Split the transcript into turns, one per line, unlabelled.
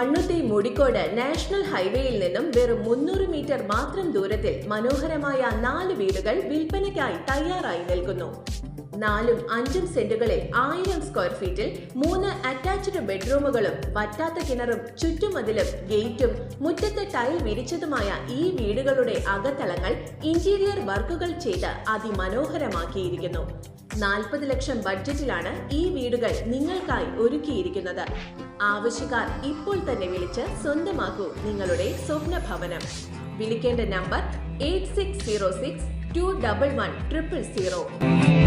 Mannuthy Mudikode national ഹൈവേയിൽ നിന്നും വെറും 300 മീറ്റർ മാത്രം ദൂരത്തിൽ മനോഹരമായ 4 വീടുകൾ വിൽപ്പനയ്ക്കായി തയ്യാറായി നിൽക്കുന്നു. 4ഉം 5ഉം സെന്റുകളിൽ 1000 സ്ക്വയർ ഫീറ്റിൽ 3 അറ്റാച്ച്ഡ് ബെഡ്റൂമുകളും വറ്റാത്ത കിണറും ചുറ്റുമതിലും ഗേറ്റും മുറ്റത്ത് ടൈൽ വിരിച്ചതുമായ ഈ വീടുകളുടെ അകത്തളങ്ങൾ ഇന്റീരിയർ വർക്കുകൾ ചെയ്ത് അതിമനോഹരമാക്കിയിരിക്കുന്നു. 40 ലക്ഷം ബഡ്ജറ്റിലാണ് ഈ വീടുകൾ നിങ്ങൾക്കായി ഒരുക്കിയിരിക്കുന്നത്. ആവശ്യക്കാർ ഇപ്പോൾ തന്നെ വിളിച്ച് സ്വന്തമാക്കൂ നിങ്ങളുടെ സ്വപ്ന ഭവനം. വിളിക്കേണ്ട നമ്പർ 8606 211 000.